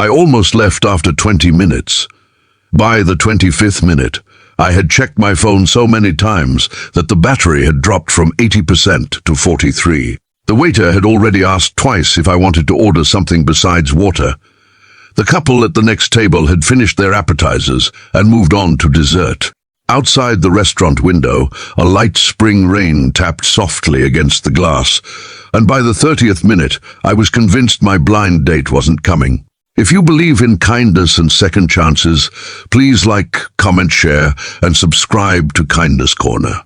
I almost left after 20 minutes. By the 25th minute, I had checked my phone so many times that the battery had dropped from 80% to 43%. The waiter had already asked twice if I wanted to order something besides water. The couple at the next table had finished their appetizers and moved on to dessert. Outside the restaurant window, a light spring rain tapped softly against the glass, and by the 30th minute, I was convinced my blind date wasn't coming. If you believe in kindness and second chances, please like, comment, share, and subscribe to Kindness Corner.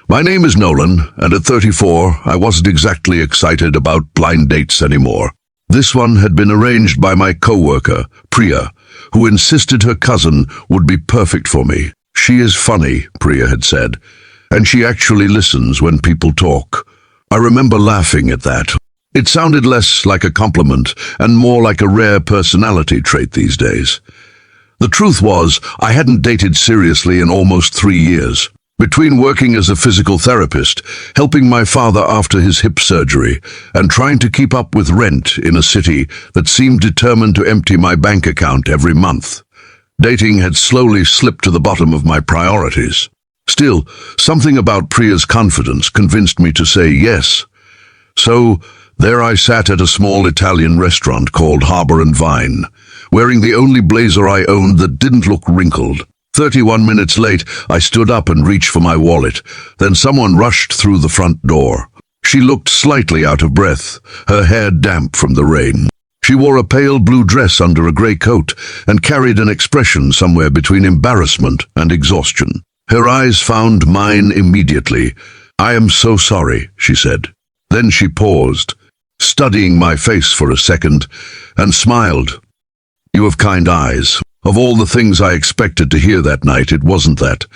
My name is Nolan, and at 34, I wasn't exactly excited about blind dates anymore. This one had been arranged by my co-worker, Priya, who insisted her cousin would be perfect for me. She is funny, Priya had said, and she actually listens when people talk. I remember laughing at that. It sounded less like a compliment and more like a rare personality trait these days. The truth was, I hadn't dated seriously in almost 3 years. Between working as a physical therapist, helping my father after his hip surgery, and trying to keep up with rent in a city that seemed determined to empty my bank account every month, dating had slowly slipped to the bottom of my priorities. Still, something about Priya's confidence convinced me to say yes. So, there I sat at a small Italian restaurant called Harbour and Vine, wearing the only blazer I owned that didn't look wrinkled. 31 minutes late, I stood up and reached for my wallet. Then someone rushed through the front door. She looked slightly out of breath, her hair damp from the rain. She wore a pale blue dress under a grey coat and carried an expression somewhere between embarrassment and exhaustion. Her eyes found mine immediately. "I am so sorry," she said. Then she paused, studying my face for a second, and smiled. "You have kind eyes." Of all the things I expected to hear that night, it wasn't that.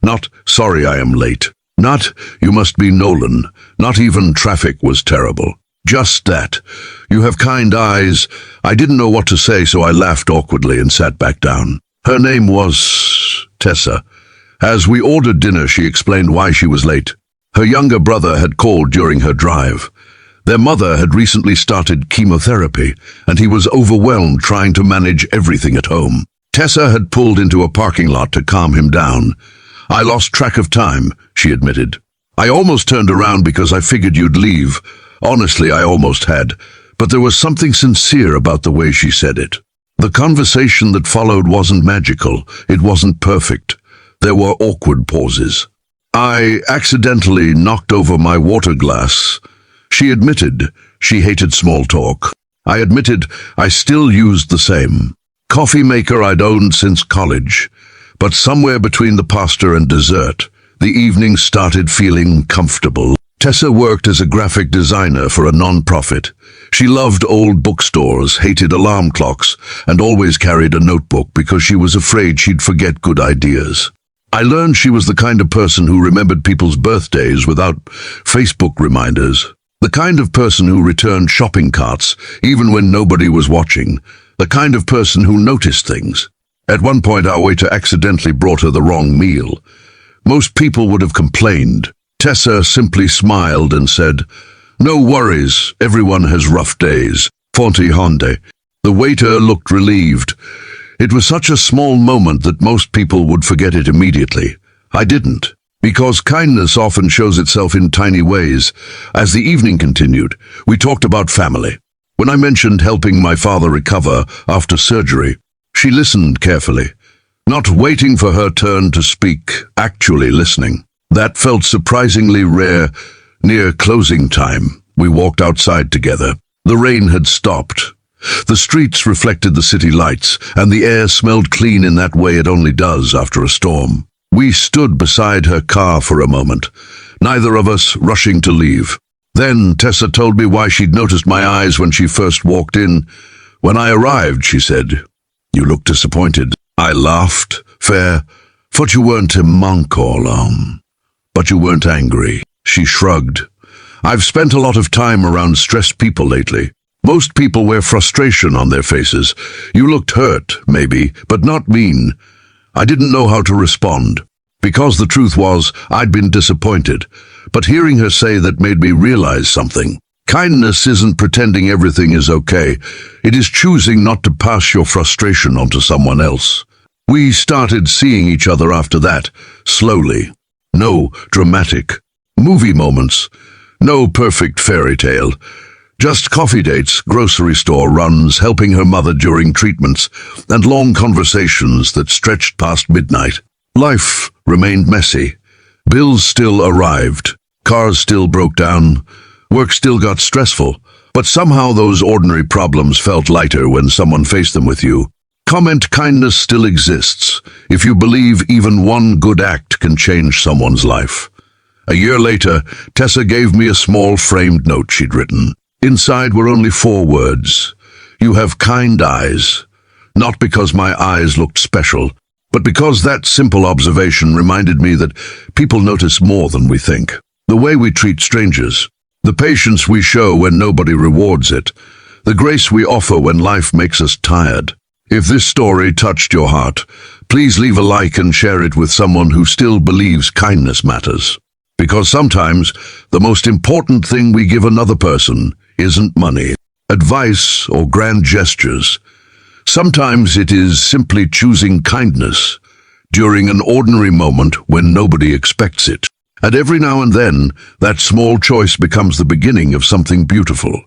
Not, "Sorry I am late." Not, "You must be Nolan." Not even "Traffic was terrible." Just that. "You have kind eyes." I didn't know what to say, so I laughed awkwardly and sat back down. Her name was Tessa. As we ordered dinner, she explained why she was late. Her younger brother had called during her drive. Their mother had recently started chemotherapy, and he was overwhelmed trying to manage everything at home. Tessa had pulled into a parking lot to calm him down. "I lost track of time," she admitted. "I almost turned around because I figured you'd leave." Honestly, I almost had, but there was something sincere about the way she said it. The conversation that followed wasn't magical. It wasn't perfect. There were awkward pauses. "I accidentally knocked over my water glass." She admitted she hated small talk. I admitted I still used the same coffee maker I'd owned since college. But somewhere between the pasta and dessert, the evening started feeling comfortable. Tessa worked as a graphic designer for a non-profit. She loved old bookstores, hated alarm clocks, and always carried a notebook because she was afraid she'd forget good ideas. I learned she was the kind of person who remembered people's birthdays without Facebook reminders. The kind of person who returned shopping carts even when nobody was watching. The kind of person who noticed things. At one point, our waiter accidentally brought her the wrong meal. Most people would have complained. Tessa simply smiled and said, "No worries, everyone has rough days. Fonte honde." The waiter looked relieved. It was such a small moment that most people would forget it immediately. I didn't, because kindness often shows itself in tiny ways. As the evening continued, we talked about family. When I mentioned helping my father recover after surgery, she listened carefully, not waiting for her turn to speak, actually listening. That felt surprisingly rare. Near closing time, we walked outside together. The rain had stopped. The streets reflected the city lights, and the air smelled clean in that way it only does after a storm. We stood beside her car for a moment, neither of us rushing to leave. Then Tessa told me why she'd noticed my eyes when she first walked in. "When I arrived," she said, "you looked disappointed." I laughed. "Fair. Thought you weren't a monk all along. But you weren't angry." She shrugged. "I've spent a lot of time around stressed people lately. Most people wear frustration on their faces. You looked hurt, maybe, but not mean." I didn't know how to respond, because the truth was I'd been disappointed. But hearing her say that made me realize something. Kindness isn't pretending everything is okay. It is choosing not to pass your frustration onto someone else. We started seeing each other after that, slowly. No dramatic movie moments. No perfect fairy tale. Just coffee dates, grocery store runs, helping her mother during treatments, and long conversations that stretched past midnight. Life remained messy. Bills still arrived. Cars still broke down. Work still got stressful. But somehow those ordinary problems felt lighter when someone faced them with you. Comment: kindness still exists if you believe even one good act can change someone's life. A year later, Tessa gave me a small framed note she'd written. Inside were only 4 words. You have kind eyes. Not because my eyes looked special, but because that simple observation reminded me that people notice more than we think. The way we treat strangers, the patience we show when nobody rewards it, the grace we offer when life makes us tired. If this story touched your heart, please leave a like and share it with someone who still believes kindness matters. Because sometimes the most important thing we give another person isn't money, advice, or grand gestures. Sometimes it is simply choosing kindness during an ordinary moment when nobody expects it. And every now and then, that small choice becomes the beginning of something beautiful.